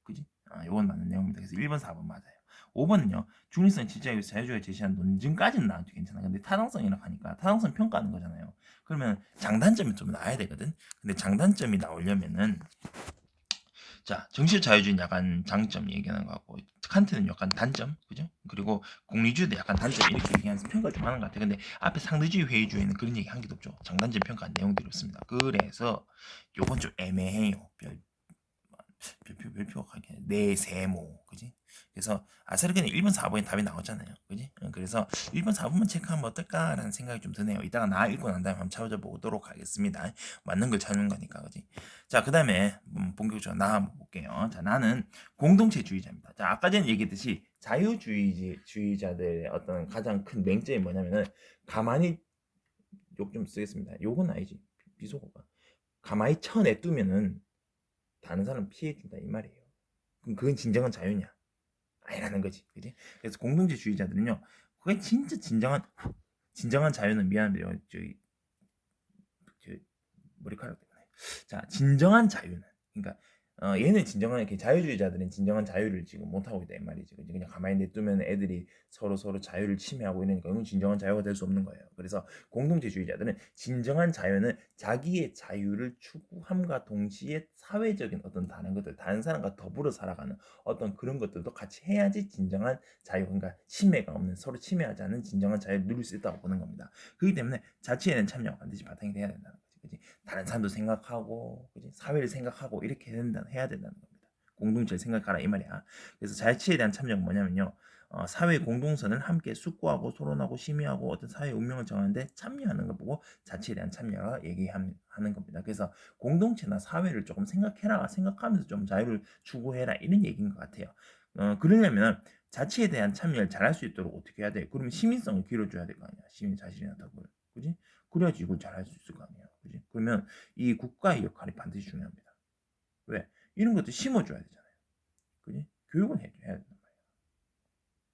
그지? 요건 맞는 내용입니다. 그래서 1번, 4번 맞아요. 5번은요. 중립성, 질자유, 자유주의가 제시한 논증까지는 나와도 괜찮아. 근데 타당성이라고 하니까 타당성 평가하는 거잖아요. 그러면 장단점이 좀 나와야 되거든. 근데 장단점이 나오려면은 자, 정치 자유주의는 약간 장점 얘기하는 거 같고 칸트는 약간 단점, 그죠? 그리고 공리주의도 약간 단점 이렇게 얘기하면서 평가 좀 하는 것 같아요. 근데 앞에 상대주의, 회의주의는 그런 얘기 한 개도 없죠. 장단점 평가한 내용들이 없습니다. 그래서 요건 좀 애매해요. 별표가 가게 내세모 그지? 그래서 아사르게는 1번 4번에 답이 나왔잖아요. 그지? 그래서 1번 4번만 체크하면 어떨까라는 생각이 좀 드네요. 이따가 나 읽고 난 다음에 한번 찾아보도록 하겠습니다. 맞는 걸 찾는 거니까 그지? 자, 그 다음에 본격적으로 나 한번 볼게요. 자, 나는 공동체주의자입니다. 자, 아까 전에 얘기했듯이 자유주의자들의 어떤 가장 큰 맹점이 뭐냐면은 가만히 욕 좀 쓰겠습니다. 욕은 아니지. 비속어가 가만히 쳐내두면은 다른 사람 피해준다 이 말이에요. 그럼 그건 진정한 자유냐? 아니라는 거지, 그지? 그래서 공동체주의자들은요, 그게 진짜 진정한 자유는 미안한데요, 저 머리카락 때문에. 자, 진정한 자유는, 그러니까 얘는 진정한 이렇게 자유주의자들은 진정한 자유를 지금 못 하고 있다 이 말이지. 그냥 가만히 냅두면 애들이 서로 자유를 침해하고 이러니까 이건 진정한 자유가 될 수 없는 거예요. 그래서 공동체주의자들은 진정한 자유는 자기의 자유를 추구함과 동시에 사회적인 어떤 다른 것들, 다른 사람과 더불어 살아가는 어떤 그런 것들도 같이 해야지 진정한 자유, 그러니까 침해가 없는 서로 침해하지 않는 진정한 자유를 누릴 수 있다고 보는 겁니다. 그렇기 때문에 자치에는 참여가 반드시 바탕이 돼야 된다는 거지. 그치? 다른 사람도 생각하고 그치? 사회를 생각하고 이렇게 해야 된다는 겁니다. 공동체를 생각하라 이 말이야. 그래서 자치에 대한 참여가 뭐냐면요. 사회 공동선을 함께 숙고하고 토론하고 심의하고 어떤 사회 운명을 정하는데 참여하는 걸 보고 자치에 대한 참여가 얘기하는 겁니다. 그래서 공동체나 사회를 조금 생각해라, 생각하면서 좀 자유를 추구해라 이런 얘기인 것 같아요. 그러려면 자치에 대한 참여를 잘할 수 있도록 어떻게 해야 돼? 그러면 시민성을 길러줘야 될 거 아니야. 시민 자신이나 덕을, 그지? 그래야지 이걸 잘할 수 있을 거 아니야, 그지? 그러면 이 국가의 역할이 반드시 중요합니다. 왜? 이런 것도 심어줘야 되잖아요, 그지? 교육은 해야 된단 말이야.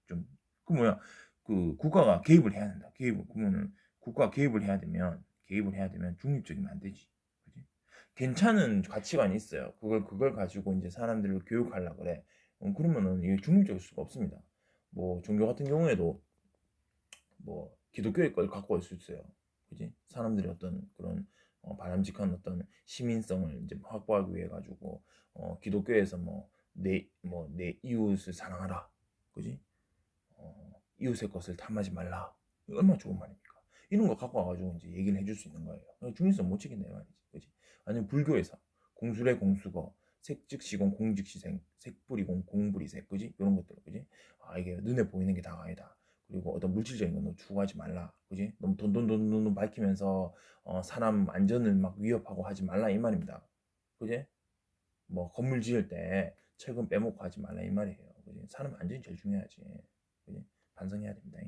좀, 그 뭐야, 그 국가가 개입을 해야 된다. 그러면은 국가가 개입을 해야 되면 중립적이면 안 되지, 그지? 괜찮은 가치관이 있어요. 그걸 가지고 이제 사람들을 교육하려 그래. 그러면은 이게 중립적일 수가 없습니다. 뭐 종교 같은 경우에도 뭐 기독교의 걸 갖고 올 수 있어요. 그지? 사람들이 어떤 그런 바람직한 어떤 시민성을 이제 확보하기 위해 가지고 기독교에서 내 이웃을 사랑하라. 그지? 이웃의 것을 탐하지 말라. 이거 얼마나 좋은 말입니까? 이런 거 갖고 와가지고 이제 얘기를 해줄 수 있는 거예요. 중립성 못 지킨다 이 말이지. 그지? 아니면 불교에서 공술의 공수거, 색즉시공 공즉시생, 색불이공 공불이색, 그지? 이런 것들, 그지? 아 이게 눈에 보이는 게 다가 아니다. 그리고 어떤 물질적인 건 너 추구하지 말라, 그지? 너무 돈 밝히면서 사람 안전을 막 위협하고 하지 말라 이 말입니다. 그지? 뭐 건물 지을 때 철근 빼먹고 하지 말라 이 말이에요. 그지? 사람 안전이 제일 중요하지. 그지? 반성해야 됩니다.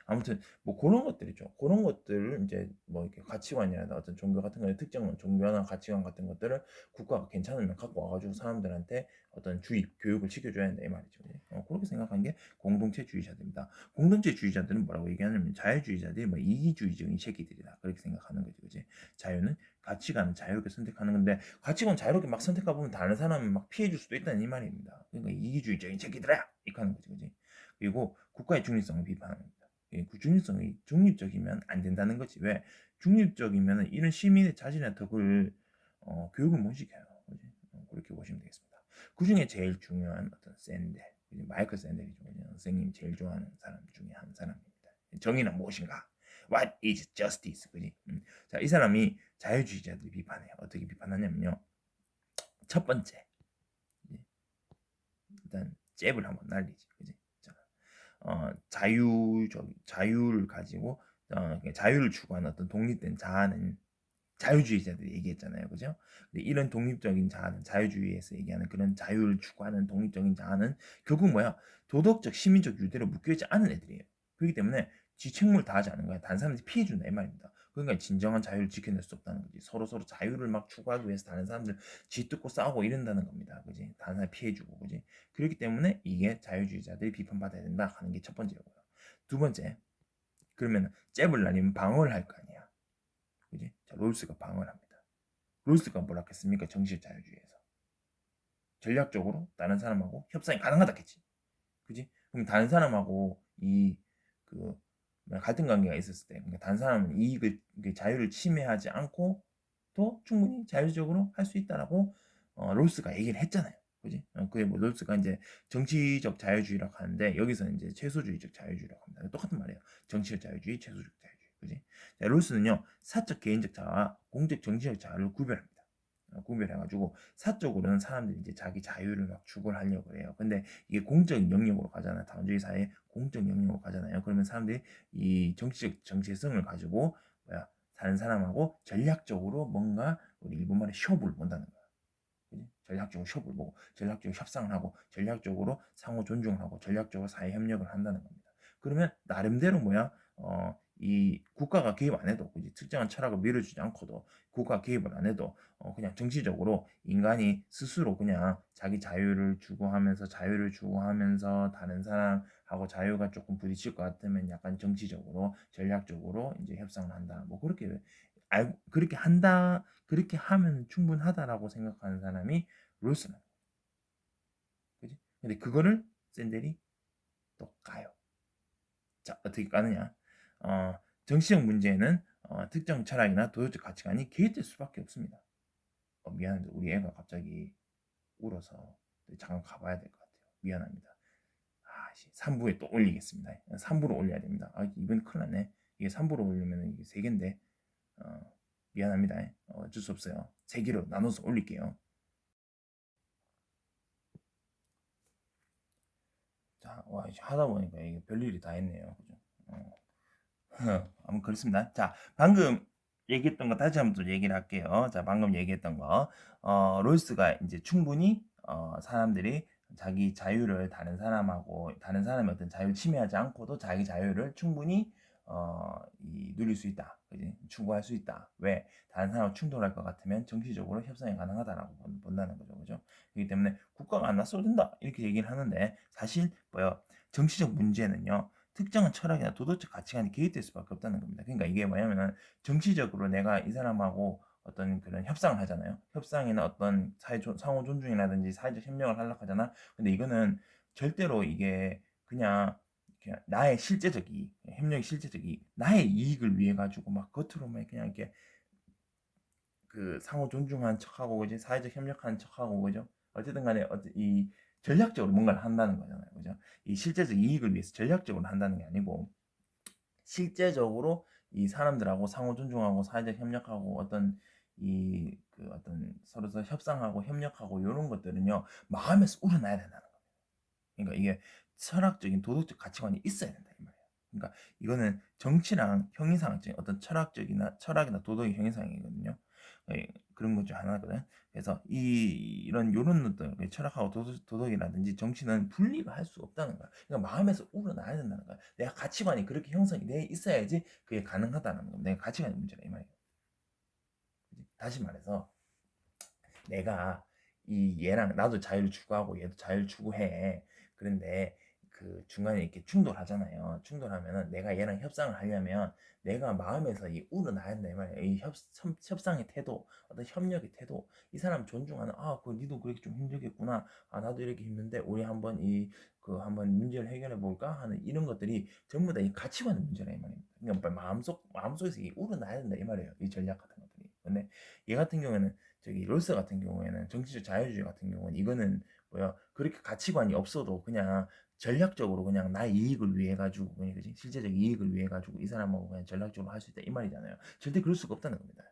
아무튼 뭐 그런 것들이죠. 그런 것들을 이제 뭐 이렇게 가치관이나 어떤 종교 같은 거에 특정 종교나 가치관 같은 것들을 국가가 괜찮으면 갖고 와가지고 사람들한테 어떤 주입 교육을 시켜줘야 된다 이 말이죠. 그렇게 생각한 게 공동체주의자들입니다. 공동체주의자들은 뭐라고 얘기하냐면 자유주의자들이 뭐 이기주의적인 새끼들이다 그렇게 생각하는 거죠. 그지? 자유는 가치관을 자유롭게 선택하는 건데 가치관 자유롭게 막 선택하다 보면 다른 사람을 막 피해줄 수도 있다는 이 말입니다. 그러니까 이기주의적인 새끼들아 이렇게 하는 거지, 그지? 그리고 국가의 중립성을 비판하는 겁니다. 그 중립성이 중립적이면 안 된다는 거지. 왜? 중립적이면 이런 시민의 자질이나 덕을 교육을 못 시켜요. 그지? 그렇게 보시면 되겠습니다. 그 중에 제일 중요한 어떤 샌델, 마이클 샌델이죠. 선생님이 제일 좋아하는 사람 중에 한 사람입니다. 정의는 무엇인가? What is justice? 그지? 자, 이 사람이 자유주의자들 비판해요. 어떻게 비판하냐면요. 첫 번째, 일단 잽을 한번 날리지, 그지? 자, 자유를 가지고 자유를 추구하는 어떤 독립된 자아는 자유주의자들이 얘기했잖아요, 그죠? 근데 이런 독립적인 자아는 자유주의에서 얘기하는 그런 자유를 추구하는 독립적인 자아는 결국 뭐야? 도덕적, 시민적 유대로 묶여있지 않은 애들이에요. 그렇기 때문에 지 책무를 다하지 않는 거야. 다른 사람들이 피해준다 이 말입니다. 그러니까 진정한 자유를 지켜낼 수 없다는 거지. 서로 자유를 막 추구하기 위해서 다른 사람들 쥐뜯고 싸우고 이런다는 겁니다. 그지? 다른 사람 피해주고, 그지? 그렇기 때문에 이게 자유주의자들이 비판받아야 된다 하는 게 첫 번째고요. 두 번째, 그러면 잽을 날리면 방어를 할 거 아니야. 그지? 자, 롤스가 방어를 합니다. 롤스가 뭐라 했습니까? 정치적 자유주의에서. 전략적으로 다른 사람하고 협상이 가능하다 했지. 그지? 그럼 다른 사람하고 그 갈등 관계가 있었을 때, 그러니까 다른 사람은 자유를 침해하지 않고 또 충분히 자유적으로 할 수 있다라고 롤스가 얘기를 했잖아요. 그지? 그게 뭐 롤스가 이제 정치적 자유주의라고 하는데 여기서는 이제 채소주의적 자유주의라고 합니다. 똑같은 말이에요. 정치적 자유주의, 채소적 자유주의. 그지? 자, 롤스는요 사적 개인적 자아와 공적 정치적 자유를 구별합니다. 구별해가지고 사적으로는 사람들이 이제 자기 자유를 막 추구를 하려고 해요. 근데 이게 공적 영역으로 가잖아요. 다원주의 사회에 공적 영역으로 가잖아요. 그러면 사람들이 이 정치적 정체성을 가지고 다른 사람하고 전략적으로 뭔가 우리 일본말에 쇼부를 본다는 거야. 그지? 전략적으로 쇼부를 보고 전략적으로 협상을 하고 전략적으로 상호 존중을 하고 전략적으로 사회 협력을 한다는 겁니다. 그러면 나름대로 이 국가가 개입 안 해도 그지? 특정한 철학을 밀어주지 않고도 국가 개입을 안 해도 그냥 정치적으로 인간이 스스로 그냥 자기 자유를 추구하면서 다른 사람하고 자유가 조금 부딪힐 것 같으면 약간 정치적으로 전략적으로 이제 협상을 한다. 뭐 그렇게 하면 충분하다라고 생각하는 사람이 롤스는. 그지? 근데 그거를 샌델이 또 까요. 자, 어떻게 까느냐? 정치적 문제에는 특정 철학이나 도덕적 가치관이 개입될 수밖에 없습니다. 미안한데 우리 애가 갑자기 울어서 잠깐 가봐야 될 것 같아요. 미안합니다. 3부에 또 올리겠습니다. 3부로 올려야 됩니다. 이번 큰일 났네. 이게 3부로 올리면 이게 3개인데 미안합니다. 어쩔 수 없어요. 3개로 나눠서 올릴게요. 와, 이제 하다 보니까 이게 별일이 다 있네요. 그죠? 아무튼 그렇습니다. 자, 방금 얘기했던 거 다시 한번 또 얘기를 할게요. 자, 방금 얘기했던 거. 롤스가 이제 충분히 사람들이 자기 자유를 다른 사람의 어떤 자유를 침해하지 않고도 자기 자유를 충분히 누릴 수 있다. 그지? 추구할 수 있다. 왜? 다른 사람과 충돌할 것 같으면 정치적으로 협상이 가능하다라고 본다는 거죠. 그죠? 그렇기 때문에 국가가 안 나서준다. 이렇게 얘기를 하는데 사실 뭐요? 정치적 문제는요. 특정한 철학이나 도덕적 가치관이 개입될 수밖에 없다는 겁니다. 그러니까 이게 뭐냐면은 정치적으로 내가 이 사람하고 어떤 그런 협상을 하잖아요. 협상이나 어떤 상호 존중이라든지 사회적 협력을 하려고 하잖아. 근데 이거는 절대로 이게 그냥 나의 실제적 이익, 협력의 실제적 이익, 나의 이익을 위해 가지고 막 겉으로만 그냥 이렇게 그 상호 존중하는 척하고 이제 사회적 협력하는 척하고 그죠? 어쨌든 간에 이 전략적으로 뭔가를 한다는 거잖아요. 그죠? 이 실제적 이익을 위해서 전략적으로 한다는 게 아니고 실제적으로 이 사람들하고 상호 존중하고 사회적 협력하고 어떤 서로 협상하고 협력하고 이런 것들은요 마음에서 우러나야 된다는 거예요. 그러니까 이게 철학적인 도덕적 가치관이 있어야 된다 이 말이에요. 그러니까 이거는 정치랑 형이상학적인 어떤 철학이나 도덕의 형이상이거든요. 예, 그런 것 중 하나거든. 그래서 이런 요런 어떤 철학하고 도덕이라든지 정치는 분리가 할 수 없다는 거야. 그러니까 마음에서 우러나야 된다는 거야. 내가 가치관이 그렇게 형성이 돼 있어야지 그게 가능하다는 거야. 내가 가치관이 문제라 이 말이에요. 다시 말해서 내가 얘랑 나도 자유를 추구하고 얘도 자유를 추구해. 그런데 그 중간에 이렇게 충돌하잖아요. 충돌하면은 내가 얘랑 협상을 하려면 내가 마음에서 우러나야 된다 이 말이야. 이 협상의 태도, 어떤 협력의 태도, 이 사람 존중하는 그 니도 그렇게 좀 힘들겠구나. 나도 이렇게 힘든데 우리 한번 한번 문제를 해결해 볼까 하는 이런 것들이 전부 다 이 가치관의 문제라 이 말입니다. 그러니까 마음속에서 우러나야 된다 이 말이에요. 이 전략 같은 것들이. 근데 얘 같은 경우에는 저기 롤스 같은 경우에는 정치적 자유주의 같은 경우는 이거는 그렇게 가치관이 없어도 그냥 전략적으로 그냥 나의 이익을 위해 가지고 그냥 그지 실제적 이익을 위해 가지고 이 사람하고 그냥 전략적으로 할 수 있다 이 말이잖아요. 절대 그럴 수가 없다는 겁니다.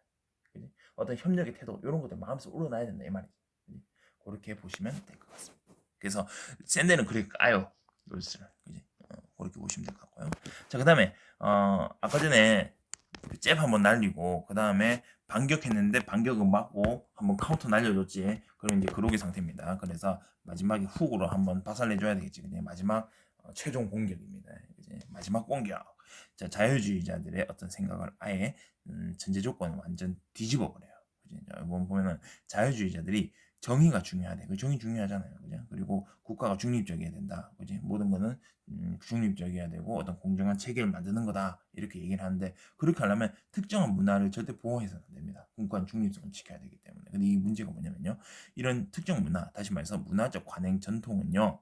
그지? 어떤 협력의 태도 이런 것들 마음속에 우러나야 된다 이 말이지. 그지? 그렇게 보시면 될 것 같습니다. 그래서 샌드는 그렇게 까요 롤스를 그지? 그렇게 보시면 될 것 같고요. 자 그다음에 아까 전에 잽 한번 날리고 그 다음에 반격했는데 반격은 맞고 한번 카운터 날려줬지. 그럼 이제 그로기 상태입니다. 그래서 마지막에 훅으로 한번 박살내줘야 되겠지. 그냥 마지막 최종 공격입니다. 이제 마지막 공격. 자 자유주의자들의 어떤 생각을 아예 전제 조건을 완전 뒤집어 버려요. 이번 보면은 자유주의자들이 정의가 중요하대. 그 정의 중요하잖아요. 그죠? 그리고 국가가 중립적이어야 된다. 그지? 모든 거는 중립적이어야 되고 어떤 공정한 체계를 만드는 거다. 이렇게 얘기를 하는데 그렇게 하려면 특정한 문화를 절대 보호해서는 안 됩니다. 국가는 중립성을 지켜야 되기 때문에. 근데 이 문제가 뭐냐면요. 이런 특정 문화, 다시 말해서 문화적 관행 전통은요.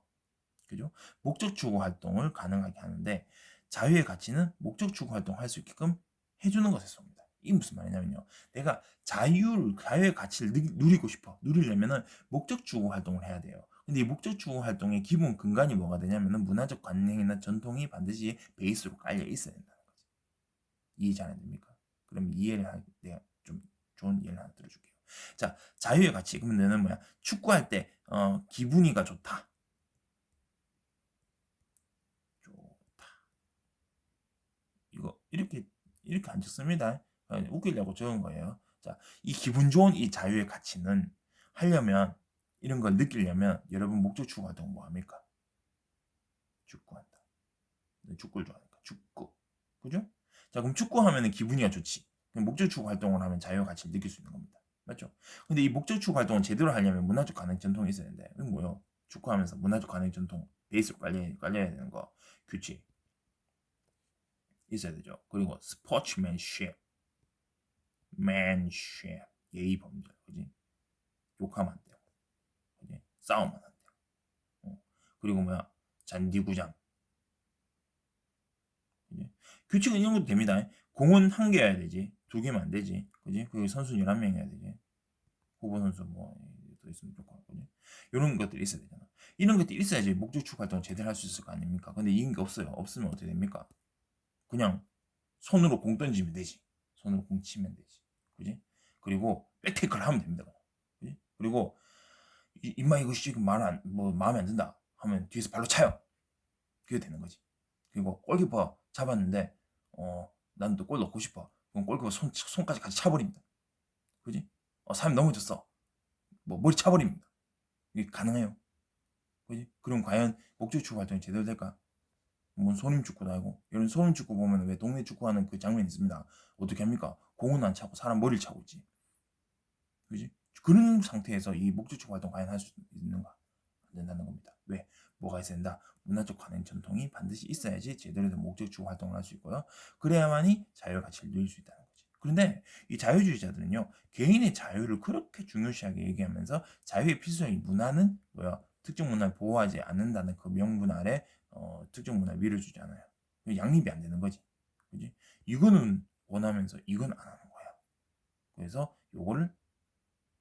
그죠? 목적 추구 활동을 가능하게 하는데 자유의 가치는 목적 추구 활동을 할 수 있게끔 해주는 것에서 옵니다. 이게 무슨 말이냐면요. 내가 자유의 가치를 누리고 싶어. 누리려면은 목적 추구 활동을 해야 돼요. 근데 이 목적 추구 활동의 기본 근간이 뭐가 되냐면은 문화적 관행이나 전통이 반드시 베이스로 깔려 있어야 된다는 거지. 이해 잘 안 됩니까? 그럼 내가 좀 좋은 예를 하나 들어줄게요. 자, 자유의 가치. 그러면 너는 뭐야? 축구할 때 기분이가 좋다. 이거 이렇게 안 적습니다. 웃기려고 적은 거예요. 자, 이 기분 좋은 이 자유의 가치는 하려면 이런 걸 느끼려면 여러분 목적 추구 활동 뭐 합니까? 축구한다. 축구를 좋아하니까 축구. 그죠? 자, 그럼 축구하면은 기분이가 좋지. 그럼 목적 추구 활동을 하면 자유의 가치를 느낄 수 있는 겁니다. 맞죠? 근데 이 목적 추구 활동을 제대로 하려면 문화적 가능 전통이 있어야 되는데 이건 뭐요? 축구하면서 문화적 가능 전통 베이스로 깔려야 되는 거 규칙 있어야 되죠. 그리고 스포츠맨십 맨쉐 예의 범절 그지 욕하면 안 돼요 그지 싸우면 안 돼요 그리고 뭐야 잔디구장 그지 규칙은 이런 것도 됩니다 공은 한 개여야 되지 두 개면 안 되지 그지 그리고 선수 11명이어야 되지 후보 선수 뭐 더 있으면 좋고 그지 이런 것들이 있어야 되잖아 이런 것들이 있어야지 목적 추구 활동을 제대로 할 수 있을 거 아닙니까 근데 이런 게 없어요 없으면 어떻게 됩니까 그냥 손으로 공 던지면 되지 손으로 공 치면 되지 그지 그리고 백테이크를 하면 됩니다 그지 그리고 임마 이거 지금 마음에 안 든다 하면 뒤에서 발로 차요 그게 되는 거지. 그리고 골키퍼 잡았는데 난 또 골 넣고 싶어. 그럼 골키퍼 손까지 같이 차버립니다. 그지? 사람이 넘어졌어. 뭐 머리 차버립니다. 이게 가능해요. 그지? 그럼 과연 목적 축구 활동이 제대로 될까? 뭔 소림 축구도 아니고. 이런 소림 축구 보면 왜 동네 축구하는 그 장면이 있습니다. 어떻게 합니까? 공은 안 차고 사람 머리를 차고 있지. 그지? 그런 상태에서 이 목적 축구 활동 과연 할 수 있는가? 안 된다는 겁니다. 왜? 뭐가 있어야 된다? 문화적 관행 전통이 반드시 있어야지 제대로 된 목적 축구 활동을 할 수 있고요. 그래야만이 자유의 가치를 누릴 수 있다는 거지. 그런데 이 자유주의자들은요, 개인의 자유를 그렇게 중요시하게 얘기하면서 자유의 필수적인 문화는 뭐야? 특정 문화를 보호하지 않는다는 그 명분 아래 특정 문화에 위를 주지 않아요. 양립이 안 되는 거지. 그지? 이거는 원하면서 이건 안 하는 거야. 그래서 요거를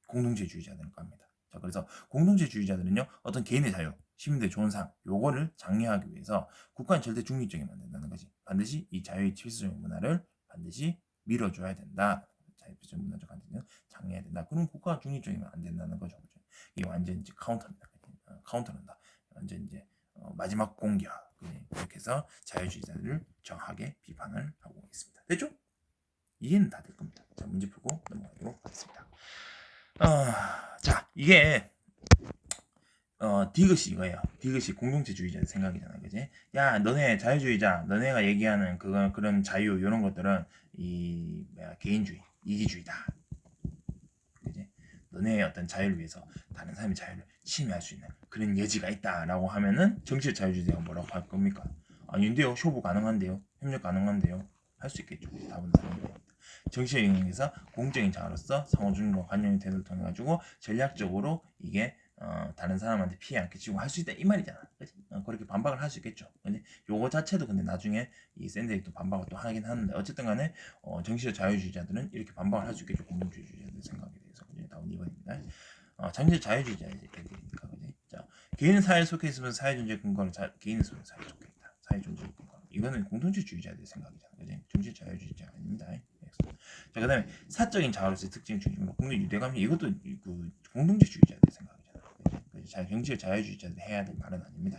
공동체주의자들과 합니다. 자, 그래서 공동체주의자들은요, 어떤 개인의 자유, 시민들의 좋은 삶, 요거를 장려하기 위해서 국가는 절대 중립적이 만든다는 거지. 반드시 이 자유의 필수적인 문화를 반드시 밀어줘야 된다. 자유의 필수적인 문화적 관점은 장려해야 된다. 그럼 국가가 중립적이면 안 된다는 거죠. 그죠? 이게 완전 이제 카운터입니다. 카운터한다. 완전 이제 마지막 공격. 이렇게 해서 자유주의자들을 정확하게 비판을 하고 있습니다. 됐죠? 이해는 다 될 겁니다. 자, 문제 풀고 넘어가도록 하겠습니다. 자, 이게 디귿이 이거예요. 디귿이 공동체주의자 생각이잖아, 그지? 야, 너네 자유주의자, 너네가 얘기하는 그런 자유 이런 것들은 개인주의, 이기주의다, 그지? 너네의 어떤 자유를 위해서 다른 사람의 자유를 침해할 수 있는 그런 여지가 있다라고 하면은 정치적 자유주의자가 뭐라고 할 겁니까? 아닌데요, 쇼부 가능한데요, 협력 가능한데요, 할 수 있겠죠. 답은 다른 거예요. 정치적 영역에서 공적인 자로서 상호준과 관용의 태도를 통해 가지고 전략적으로 이게 다른 사람한테 피해 안 끼치고 할 수 있다 이 말이잖아. 그치? 그렇게 반박을 할 수 있겠죠. 근데 요거 자체도 근데 나중에 이 샌들이 또 반박을 또 하긴 하는데 어쨌든 간에 정치적 자유주의자들은 이렇게 반박을 할 수 있겠죠. 공동주의자들 생각에 대해서. 다음 2번입니다. 정치적 자유주의자들 얘기니까 그지? 자, 개인은 사회에 속해 있으면 사회 존재 근거를 개인은 사회에 속해 있다. 사회 존재 근거. 이거는 공동체주의자들의 생각이잖아. 그지? 정치적 자유주의자가 아닙니다. 자, 그 다음에 사적인 자아로서의 특징을 중심으로 국민 유대감시, 이것도 그 공동체주의자들의 생각이잖아. 정치적 자유주의자들이 해야 될 말은 아닙니다.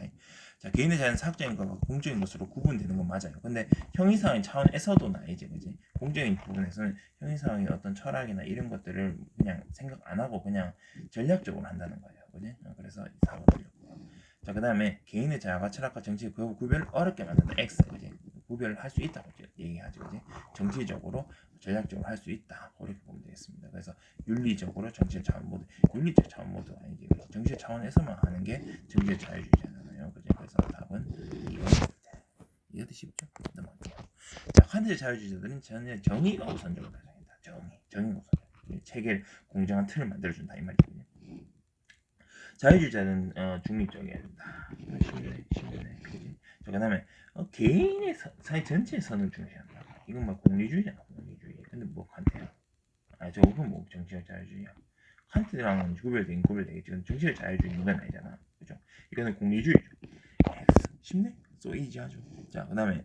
자, 개인의 자유는 사적인 것과 공적인 것으로 구분되는 건 맞아요. 근데 형이상의 차원에서도 나이지, 그지? 공적인 부분에서는 형이상의 어떤 철학이나 이런 것들을 그냥 생각 안 하고 그냥 전략적으로 한다는 거예요, 그지? 그래서 4번 틀렸고요. 자, 그 다음에 개인의 자아가 철학과 정치의 구별을 어렵게 만든다. X, 그지? 구별을 할 수 있다고 얘기하죠, 그지? 정치적으로 전략적으로 할 수 있다. 그렇게 보면 되겠습니다. 그래서 윤리적으로 정치적 차원 모두, 윤리적 차원 모두 아니지. 정치적 차원에서만 하는 게 정치적 자유주의잖아요. 그죠? 그래서 답은 2번입니다. 이해도 쉽죠? 넘어갈게요. 자, 칸트의 자유주의자들은 전혀 정의가 우선적으로 발생한다. 정의가 우선적. 체계를 공정한 틀을 만들어준다 이 말이죠. 자유주의자는 중립적이어야 된다. 쉽네. 그지? 자, 그다음에 개인의 사회 전체의 선을 중시한다. 이건 뭐 공리주의잖아, 공리주의. 근데 뭐 칸트야? 저건 뭐 정치적 자유주의야. 칸트랑은 구별되겠지. 정치적 자유주의는 이건 아니잖아, 그죠? 이거는 공리주의죠. 쉽네? 소 이지하죠. 자, 그다음에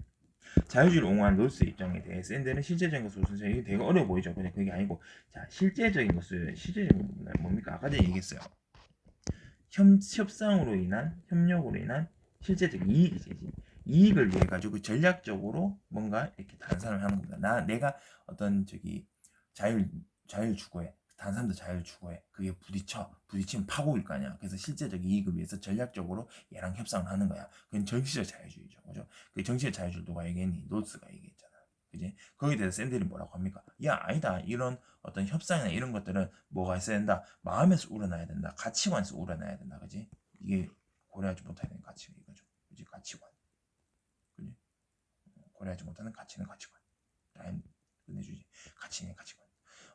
자유주의를 옹호한 롤스 입장에 대해 샌드는 실제적인 것을 우선 이게 되게 어려워 보이죠. 근데 그게 아니고, 자, 실제적인 뭡니까? 아까 전에 얘기했어요. 협상으로 인한, 협력으로 인한 실제적 이익이지. 이익을 위해 가지고 전략적으로 뭔가 이렇게 다른 사람을 하는 겁니다. 내가 어떤 자유를 추구해. 다른 사람도 자유를 추구해. 그게 부딪히면 파국일 거 아니야. 그래서 실제적 이익을 위해서 전략적으로 얘랑 협상을 하는 거야. 그건 정치적 자유주의죠. 그죠? 그 정치적 자유주의 누가 얘기했니? 노스가 얘기했잖아. 그지? 거기에 대해서 샌들이 뭐라고 합니까? 야, 아니다. 이런 어떤 협상이나 이런 것들은 뭐가 있어야 된다. 마음에서 우러나야 된다. 가치관에서 우러나야 된다. 그지? 이게 고려하지 못하는 가치가 이거죠. 그지? 가치관. 그지? 고려하지 못하는 가치는 가치관. 라인 끝내주지. 가치는 가치관.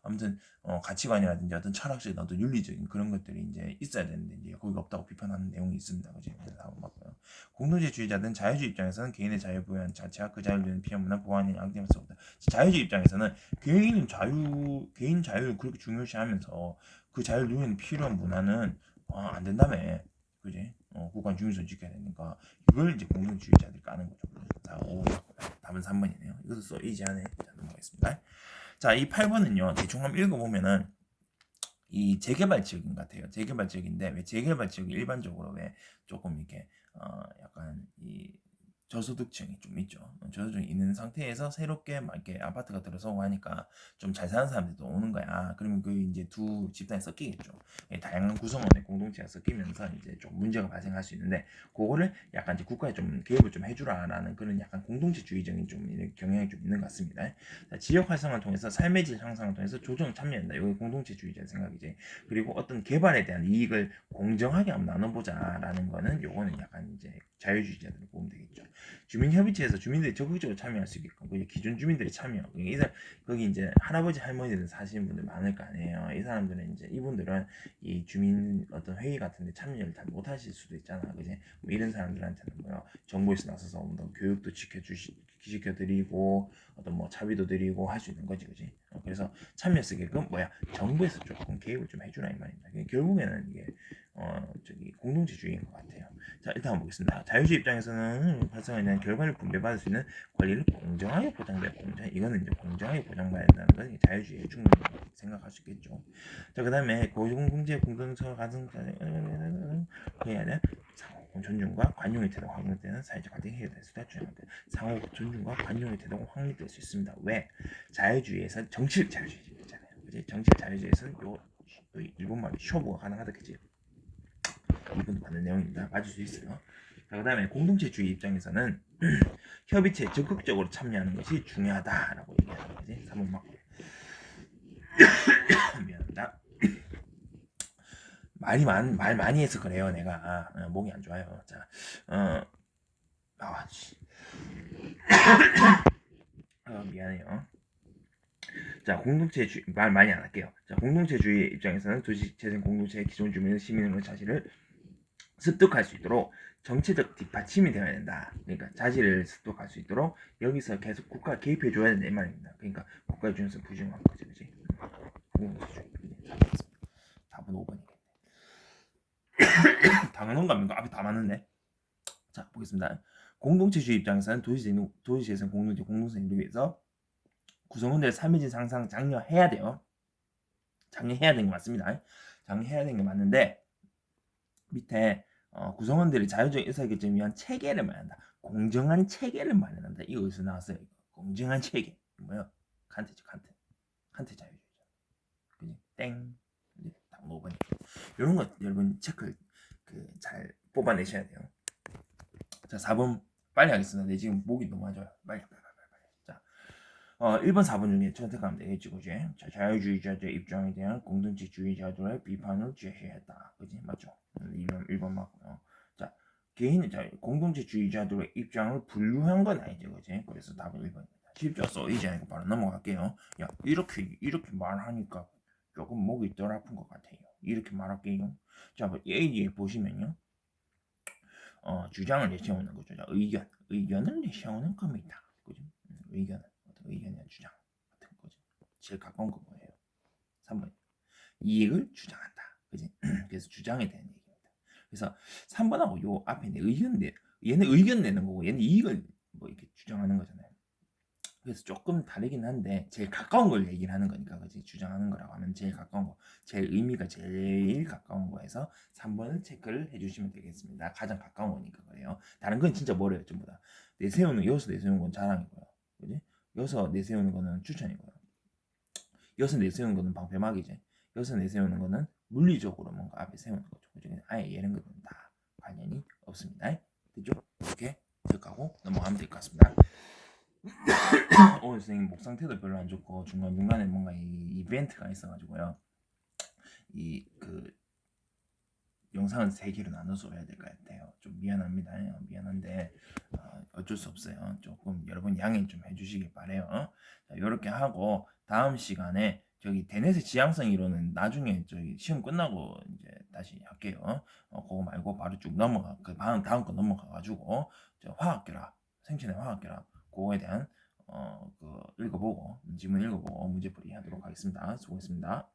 아무튼 가치관이라든지 어떤 철학적인 어떤 윤리적인 그런 것들이 이제 있어야 되는데 이제 거기가 없다고 비판하는 내용이 있습니다. 그지? 맞고요. 공동체주의자든 자유주의 입장에서는 개인의 자유 부여한 자체가 그 자유를 피한 문화 보완이 양념할 수 없다. 자유주의 입장에서는 개인 자유를 그렇게 중요시하면서 그 자유를 누리는 필요한 문화는 안 된다며. 그지? 국가 중요성 지켜야 되니까 이걸 이제 공동체주의자들이 까는 거죠. 자, 답은 3번이네요. 이것도 써 이지하네. 자, 넘어가겠습니다. 자, 이 8번은요. 대충 한번 읽어보면은 이 재개발 지역인 것 같아요. 재개발 지역인데 왜 재개발 지역이 일반적으로 왜 조금 이렇게 약간 이 저소득층이 좀 있죠. 저소득층이 있는 상태에서 새롭게 막 이렇게 아파트가 들어서고 하니까 좀 잘 사는 사람들도 오는 거야. 그러면 그 이제 두 집단이 섞이겠죠. 다양한 구성원의 공동체가 섞이면서 이제 좀 문제가 발생할 수 있는데, 그거를 약간 이제 국가에 좀 개입을 좀 해주라라는 그런 약간 공동체주의적인 좀 경향이 좀 있는 것 같습니다. 자, 지역 활성화를 통해서 삶의 질 향상을 통해서 조정 참여한다. 이거 공동체주의자의 생각이지. 그리고 어떤 개발에 대한 이익을 공정하게 한번 나눠보자라는 거는 요거는 약간 이제 자유주의자들을 보면 되겠죠. 주민협의체에서 주민들이 적극적으로 참여할 수 있게끔 기존 주민들이 참여. 거기 이제 할아버지 할머니들 사시는 분들 많을 거 아니에요. 이 사람들은 이제 이분들은 이 주민 어떤 회의 같은데 참여를 잘 못하실 수도 있잖아, 그지? 뭐 이런 사람들한테는 뭐 정부에서 나서서 뭐 교육도 시켜드리고 어떤 뭐 차비도 드리고 할 수 있는 거지, 그지? 그래서 참여 쓰게끔 정부에서 조금 개입을 좀 해주라 이 말입니다. 결국에는 이게 공동체주의인 것 같아요. 자, 일단 한번 보겠습니다. 자유주의 입장에서는 발생하는 결과를 분배받을 수 있는 권리를 공정하게 보장돼요. 이거는 이제 공정하게 보장받아야 된다는 건 자유주의에 충분히 생각할 수 있겠죠. 자, 그 다음에 고공공재 공동체 가정까지 해야 돼. 상호 존중과 관용의 태도가 확립되는 사회적 가정 해결될 수 있다. 상호 존중과 관용의 태도가 확립될 수 있습니다. 왜? 자유주의에서 정치적 자유주의잖아요. 그지? 정치적 자유주의에서는 일본말이 쇼부가 가능하다, 그지? 이분도 맞는 내용입니다. 맞을 수 있어요. 자, 그 다음에 공동체주의 입장에서는 협의체에 적극적으로 참여하는 것이 중요하다라고 얘기하는 거지. 3번 맞고. 미안합니다. 말 많이 해서 그래요. 내가 목이 안 좋아요. 자, 미안해요. 자, 공동체주의 말 많이 안 할게요. 자, 공동체주의 입장에서는 도시재생 공동체의 기존 주민은 시민의 자신을 습득할 수 있도록 정치적 뒷받침이 되어야 된다. 그러니까 자질을 습득할 수 있도록 여기서 계속 국가 개입해 줘야 된다 이 말입니다. 그러니까 국가 입장에서 부정한 거지, 그렇지? 공동체주의 4번 5번이겠네. 당연한 겁니까? 앞에 다 맞는데. 자, 보겠습니다. 공동체주의 입장에서는 도시재생 공동체를 이루기 위해서 구성원들의 삶의 질 상상 장려해야 돼요. 장려해야 되는 게 맞습니다. 장려해야 되는 게 맞는데 밑에 구성원들이 자유적 의사결정을 위한 체계를 마련한다. 공정한 체계를 마련한다. 이거 어디서 나왔어요? 공정한 체계. 뭐야? 칸트죠, 칸트. 칸트 자유주의자. 그지? 땡. 이제 딱 5번. 이런 거 여러분 체크 잘 뽑아내셔야 돼요. 자, 4번 빨리 하겠습니다. 내 지금 목이 너무 안 좋아요. 빨리. 자, 1번, 4번 중에 선택하면 되겠지, 그지? 자, 자유주의자들의 입장에 대한 공동체주의자들의 비판을 제시했다. 그지? 맞죠? 1번 맞고요. 자, 공동체주의자들의 입장을 분류한 건 아니죠, 그지? 그래서 답은 1번입니다. 쉽죠? 이제 아니고 바로 넘어갈게요. 야, 이렇게 말하니까 조금 목이 덜 아픈 것 같아요. 이렇게 말할게요. 자, A 보시면요. 주장을 내세우는 거죠. 의견을 내세우는 겁니다. 그죠? 의견이나 주장 같은 거죠. 제일 가까운 거 뭐예요? 3번. 이익을 주장한다. 그지? 그래서 주장에 대한 얘기입니다. 그래서 3번하고 요 앞에 얘는 의견 내는 거고 얘는 이익을 뭐 이렇게 주장하는 거잖아요. 그래서 조금 다르긴 한데 제일 가까운 걸 얘기를 하는 거니까, 그지? 주장하는 거라고 하면 제일 가까운 거, 제일 의미가 제일 가까운 거에서 3번을 체크를 해주시면 되겠습니다. 가장 가까운 거니까 그래요. 다른 건 진짜 뭐래요, 전부 다. 여기서 내세우는 건 자랑이고요, 그지? 여기서 내세우는 거는 추천이고요. 여기서 내세우는 거는 방패막이지. 여기서 내세우는 거는 물리적으로 뭔가 앞에 세우는 거죠. 그죠? 아예 이런 것은 다 관련이 없습니다. 됐죠? 이렇게 기억하고 넘어가면 될 것 같습니다. 오늘 선생님 목 상태도 별로 안 좋고 중간중간에 뭔가 이벤트가 있어가지고요. 영상은 3개로 나눠서 해야 될 것 같아요. 좀 미안합니다. 미안한데 어쩔 수 없어요. 조금 여러분 양해 좀 해주시길 바래요. 자, 이렇게 하고 다음 시간에 저기 대넷의 지향성 이론은 나중에 저기 시험 끝나고 이제 다시 할게요. 그거 말고 바로 쭉 다음 거 넘어가가지고 생체의 화학결합 그거에 대한 지문 읽어보고 문제풀이 하도록 하겠습니다. 수고했습니다.